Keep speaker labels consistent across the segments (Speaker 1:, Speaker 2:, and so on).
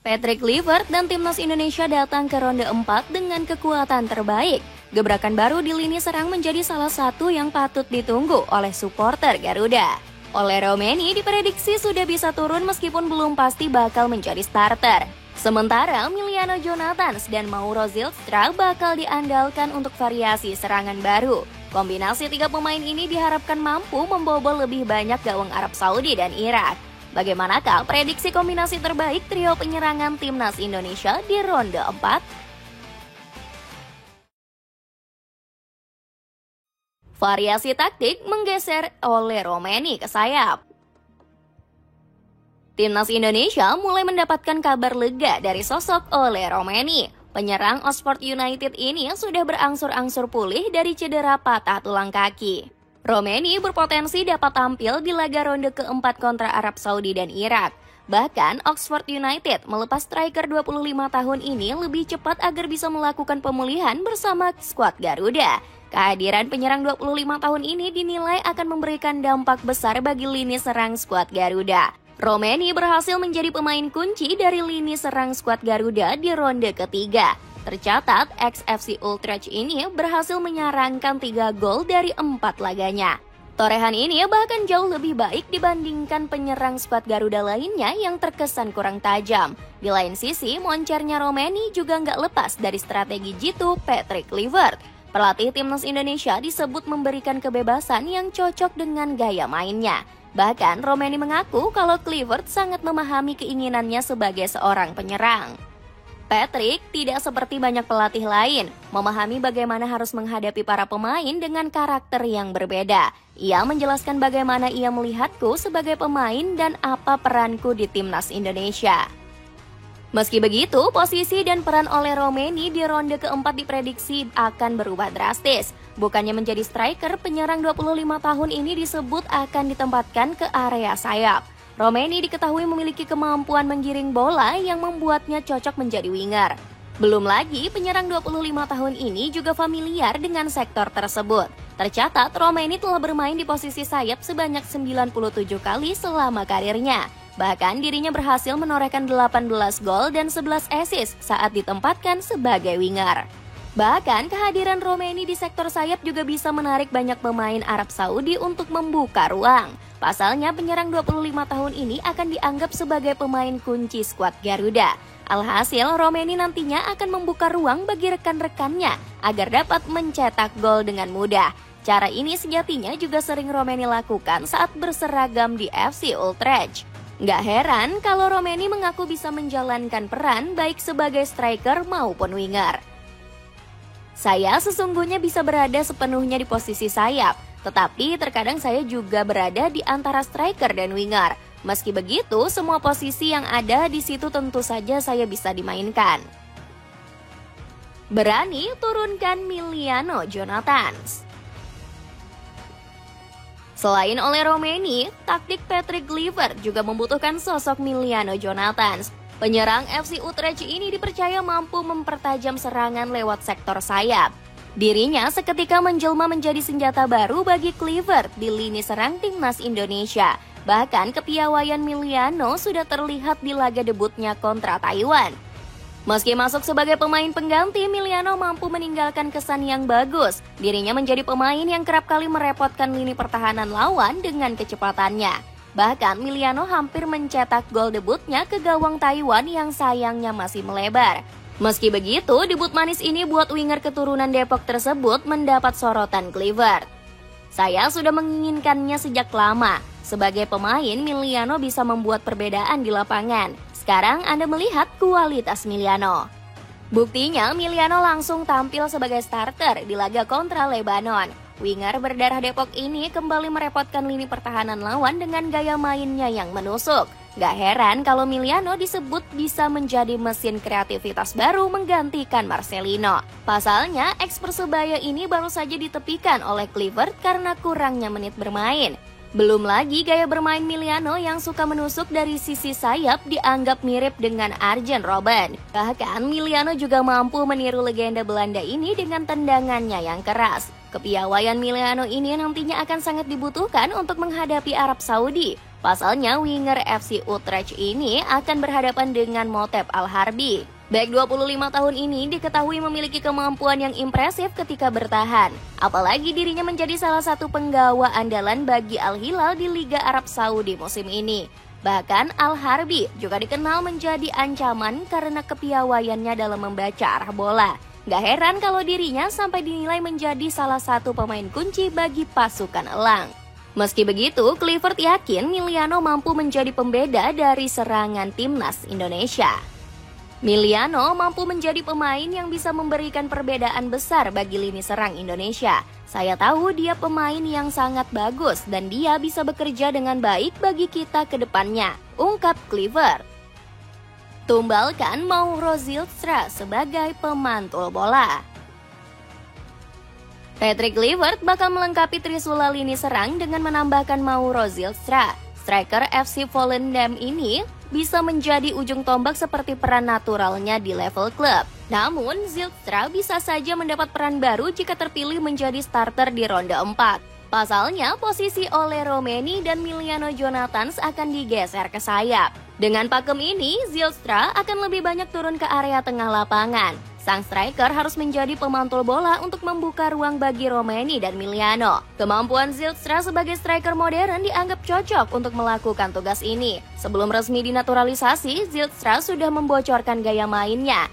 Speaker 1: Patrick Kluivert dan timnas Indonesia datang ke ronde 4 dengan kekuatan terbaik. Gebrakan baru di lini serang menjadi salah satu yang patut ditunggu oleh supporter Garuda. Ole Romaini diprediksi sudah bisa turun meskipun belum pasti bakal menjadi starter. Sementara Emiliano Jonathans dan Mauro Zylstra bakal diandalkan untuk variasi serangan baru. Kombinasi tiga pemain ini diharapkan mampu membobol lebih banyak gawang Arab Saudi dan Irak. Bagaimanakah prediksi kombinasi terbaik trio penyerangan timnas Indonesia di ronde 4? Variasi taktik menggeser Ole Romaini ke sayap. Timnas Indonesia mulai mendapatkan kabar lega dari sosok Ole Romaini. Penyerang Oxford United ini sudah berangsur-angsur pulih dari cedera patah tulang kaki. Romaini berpotensi dapat tampil di laga ronde keempat kontra Arab Saudi dan Irak. Bahkan Oxford United melepas striker 25 tahun ini lebih cepat agar bisa melakukan pemulihan bersama skuad Garuda. Kehadiran penyerang 25 tahun ini dinilai akan memberikan dampak besar bagi lini serang skuad Garuda. Romaini berhasil menjadi pemain kunci dari lini serang skuad Garuda di ronde ketiga. Tercatat, ex-FC Utrecht ini berhasil menyarangkan 3 gol dari 4 laganya. Torehan ini bahkan jauh lebih baik dibandingkan penyerang skuad Garuda lainnya yang terkesan kurang tajam. Di lain sisi, moncernya Romaini juga nggak lepas dari strategi jitu Patrick Kluivert. Pelatih timnas Indonesia disebut memberikan kebebasan yang cocok dengan gaya mainnya. Bahkan Romaini mengaku kalau Kluivert sangat memahami keinginannya sebagai seorang penyerang. Patrick tidak seperti banyak pelatih lain, memahami bagaimana harus menghadapi para pemain dengan karakter yang berbeda. Ia menjelaskan bagaimana ia melihatku sebagai pemain dan apa peranku di timnas Indonesia. Meski begitu, posisi dan peran Ole Romaini di ronde keempat diprediksi akan berubah drastis. Bukannya menjadi striker, penyerang 25 tahun ini disebut akan ditempatkan ke area sayap. Romaini diketahui memiliki kemampuan menggiring bola yang membuatnya cocok menjadi winger. Belum lagi, penyerang 25 tahun ini juga familiar dengan sektor tersebut. Tercatat, Romaini telah bermain di posisi sayap sebanyak 97 kali selama karirnya. Bahkan dirinya berhasil menorehkan 18 gol dan 11 assist saat ditempatkan sebagai winger. Bahkan kehadiran Romaini di sektor sayap juga bisa menarik banyak pemain Arab Saudi untuk membuka ruang. Pasalnya penyerang 25 tahun ini akan dianggap sebagai pemain kunci skuad Garuda. Alhasil Romaini nantinya akan membuka ruang bagi rekan-rekannya agar dapat mencetak gol dengan mudah. Cara ini sejatinya juga sering Romaini lakukan saat berseragam di FC Utrecht. Nggak heran kalau Romaini mengaku bisa menjalankan peran baik sebagai striker maupun winger. Saya sesungguhnya bisa berada sepenuhnya di posisi sayap, tetapi terkadang saya juga berada di antara striker dan winger. Meski begitu, semua posisi yang ada di situ tentu saja saya bisa dimainkan. Berani turunkan Emiliano Jonathans. Selain Ole Romaini, taktik Patrick Kluivert juga membutuhkan sosok Emiliano Jonathans. Penyerang FC Utrecht ini dipercaya mampu mempertajam serangan lewat sektor sayap. Dirinya seketika menjelma menjadi senjata baru bagi Kluivert di lini serang timnas Indonesia. Bahkan kepiawaian Emiliano sudah terlihat di laga debutnya kontra Taiwan. Meski masuk sebagai pemain pengganti, Emiliano mampu meninggalkan kesan yang bagus. Dirinya menjadi pemain yang kerap kali merepotkan lini pertahanan lawan dengan kecepatannya. Bahkan Emiliano hampir mencetak gol debutnya ke gawang Taiwan yang sayangnya masih melebar. Meski begitu, debut manis ini buat winger keturunan Depok tersebut mendapat sorotan Kluivert. Saya sudah menginginkannya sejak lama. Sebagai pemain, Emiliano bisa membuat perbedaan di lapangan. Sekarang Anda melihat kualitas Emiliano. Buktinya, Emiliano langsung tampil sebagai starter di laga kontra Lebanon. Winger berdarah Depok ini kembali merepotkan lini pertahanan lawan dengan gaya mainnya yang menusuk. Gak heran kalau Emiliano disebut bisa menjadi mesin kreativitas baru menggantikan Marcelino. Pasalnya, ex-Persebaya ini baru saja ditepikan oleh Kluivert karena kurangnya menit bermain. Belum lagi gaya bermain Emiliano yang suka menusuk dari sisi sayap dianggap mirip dengan Arjen Robben. Bahkan Emiliano juga mampu meniru legenda Belanda ini dengan tendangannya yang keras. Kepiawaian Emiliano ini nantinya akan sangat dibutuhkan untuk menghadapi Arab Saudi. Pasalnya, winger FC Utrecht ini akan berhadapan dengan Motep Al-Harbi. Bek 25 tahun ini diketahui memiliki kemampuan yang impresif ketika bertahan. Apalagi dirinya menjadi salah satu penggawa andalan bagi Al-Hilal di Liga Arab Saudi musim ini. Bahkan Al-Harbi juga dikenal menjadi ancaman karena kepiawaiannya dalam membaca arah bola. Gak heran kalau dirinya sampai dinilai menjadi salah satu pemain kunci bagi pasukan elang. Meski begitu, Kluivert yakin Miliano mampu menjadi pembeda dari serangan timnas Indonesia. Miliano mampu menjadi pemain yang bisa memberikan perbedaan besar bagi lini serang Indonesia. Saya tahu dia pemain yang sangat bagus dan dia bisa bekerja dengan baik bagi kita ke depannya, ungkap Kluivert. Tumbalkan Mauro Zylstra sebagai pemantul bola. Patrick Kluivert bakal melengkapi trisula lini serang dengan menambahkan Mauro Zylstra. Striker FC Volendam ini bisa menjadi ujung tombak seperti peran naturalnya di level klub. Namun, Zylstra bisa saja mendapat peran baru jika terpilih menjadi starter di ronde 4. Pasalnya, posisi Ole Romeni dan Miliano Jonathans akan digeser ke sayap. Dengan pakem ini, Zylstra akan lebih banyak turun ke area tengah lapangan. Sang striker harus menjadi pemantul bola untuk membuka ruang bagi Romeni dan Miliano. Kemampuan Zylstra sebagai striker modern dianggap cocok untuk melakukan tugas ini. Sebelum resmi dinaturalisasi, Zylstra sudah membocorkan gaya mainnya.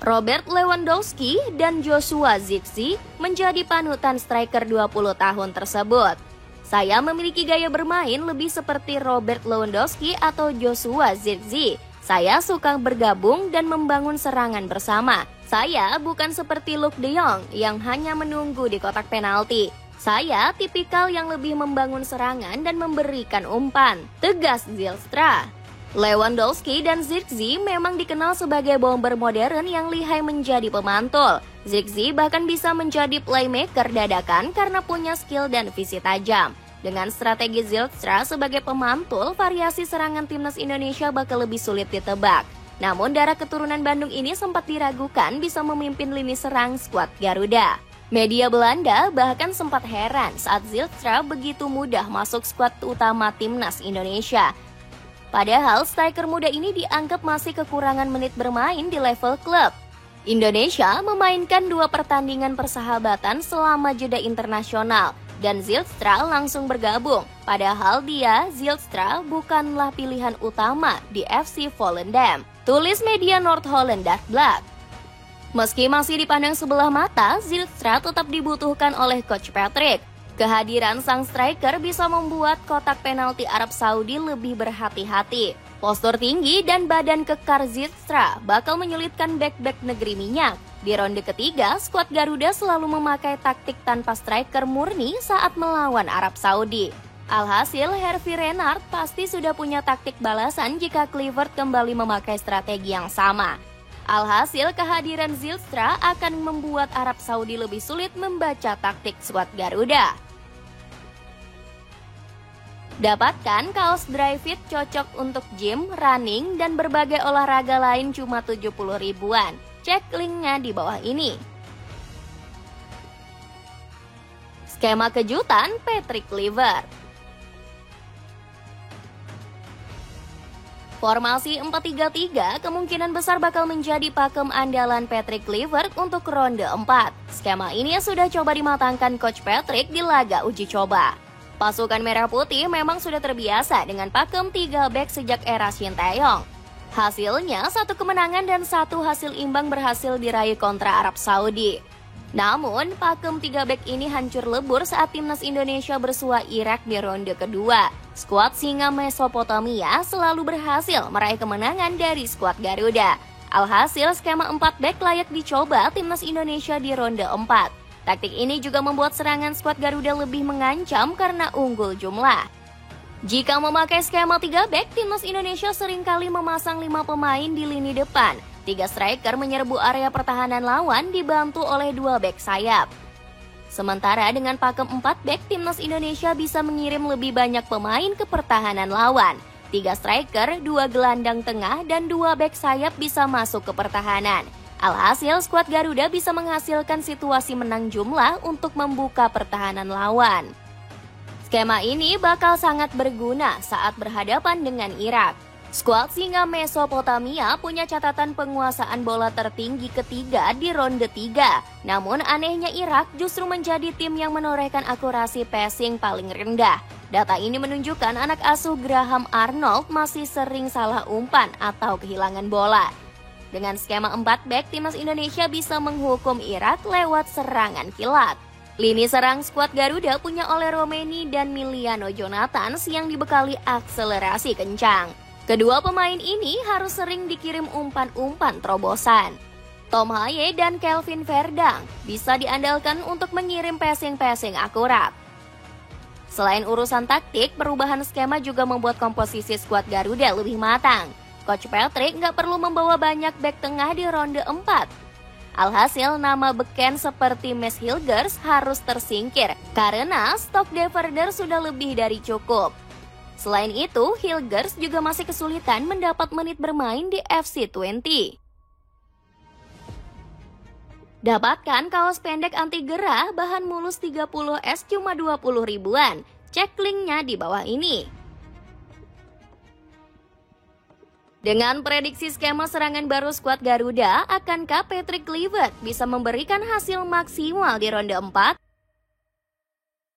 Speaker 1: Robert Lewandowski dan Joshua Zirkzee menjadi panutan striker 20 tahun tersebut. Saya memiliki gaya bermain lebih seperti Robert Lewandowski atau Joshua Zirkzee. Saya suka bergabung dan membangun serangan bersama. Saya bukan seperti Luuk de Jong yang hanya menunggu di kotak penalti. Saya tipikal yang lebih membangun serangan dan memberikan umpan, tegas Zylstra. Lewandowski dan Zirkzee memang dikenal sebagai bomber modern yang lihai menjadi pemantul. Zirkzee bahkan bisa menjadi playmaker dadakan karena punya skill dan visi tajam. Dengan strategi Zylstra sebagai pemantul, variasi serangan timnas Indonesia bakal lebih sulit ditebak. Namun darah keturunan Bandung ini sempat diragukan bisa memimpin lini serang skuad Garuda. Media Belanda bahkan sempat heran saat Zylstra begitu mudah masuk skuad utama timnas Indonesia. Padahal striker muda ini dianggap masih kekurangan menit bermain di level klub. Indonesia memainkan 2 pertandingan persahabatan selama jeda internasional dan Zylstra langsung bergabung. Padahal Zylstra bukanlah pilihan utama di FC Volendam. Tulis media Noord-Holland Dagblad. Meski masih dipandang sebelah mata, Zylstra tetap dibutuhkan oleh Coach Patrick. Kehadiran sang striker bisa membuat kotak penalti Arab Saudi lebih berhati-hati. Postur tinggi dan badan kekar Zylstra bakal menyulitkan bek-bek negeri minyak. Di ronde ketiga, skuad Garuda selalu memakai taktik tanpa striker murni saat melawan Arab Saudi. Alhasil, Hervé Renard pasti sudah punya taktik balasan jika Kluivert kembali memakai strategi yang sama. Alhasil, kehadiran Zylstra akan membuat Arab Saudi lebih sulit membaca taktik skuad Garuda. Dapatkan kaos dry fit cocok untuk gym, running, dan berbagai olahraga lain cuma 70 ribuan. Cek linknya di bawah ini. Skema kejutan Patrick Kluivert. Formasi 4-3-3 kemungkinan besar bakal menjadi pakem andalan Patrick Kluivert untuk ronde 4. Skema ini sudah coba dimatangkan Coach Patrick di laga uji coba. Pasukan Merah Putih memang sudah terbiasa dengan pakem 3 bek sejak era Shin Tae-yong. Hasilnya, 1 kemenangan dan 1 hasil imbang berhasil diraih kontra Arab Saudi. Namun, pakem 3 bek ini hancur lebur saat timnas Indonesia bersua Irak di ronde kedua. Skuad Singa Mesopotamia selalu berhasil meraih kemenangan dari skuad Garuda. Alhasil, skema 4 bek layak dicoba timnas Indonesia di ronde 4. Taktik ini juga membuat serangan skuad Garuda lebih mengancam karena unggul jumlah. Jika memakai skema 3 bek, timnas Indonesia seringkali memasang 5 pemain di lini depan. 3 striker menyerbu area pertahanan lawan dibantu oleh 2 bek sayap. Sementara dengan pakem 4 bek, timnas Indonesia bisa mengirim lebih banyak pemain ke pertahanan lawan. 3 striker, 2 gelandang tengah, dan 2 bek sayap bisa masuk ke pertahanan. Alhasil, skuad Garuda bisa menghasilkan situasi menang jumlah untuk membuka pertahanan lawan. Skema ini bakal sangat berguna saat berhadapan dengan Irak. Skuad singa Mesopotamia punya catatan penguasaan bola tertinggi ketiga di ronde 3. Namun anehnya Irak justru menjadi tim yang menorehkan akurasi passing paling rendah. Data ini menunjukkan anak asuh Graham Arnold masih sering salah umpan atau kehilangan bola. Dengan skema 4 back, timnas Indonesia bisa menghukum Irak lewat serangan kilat. Lini serang skuad Garuda punya oleh Romeni dan Miliano Jonathans yang dibekali akselerasi kencang. Kedua pemain ini harus sering dikirim umpan-umpan terobosan. Tom Haye dan Kelvin Verdang bisa diandalkan untuk mengirim passing-passing akurat. Selain urusan taktik, perubahan skema juga membuat komposisi skuad Garuda lebih matang. Coach Patrick nggak perlu membawa banyak bek tengah di ronde 4. Alhasil, nama beken seperti Mes Hilgers harus tersingkir karena stok Deverder sudah lebih dari cukup. Selain itu, Hilgers juga masih kesulitan mendapat menit bermain di FC20. Dapatkan kaos pendek anti gerah bahan mulus 30S cuma 20 ribuan. Cek linknya di bawah ini. Dengan prediksi skema serangan baru skuad Garuda, akankah Patrick Kluivert bisa memberikan hasil maksimal di ronde 4?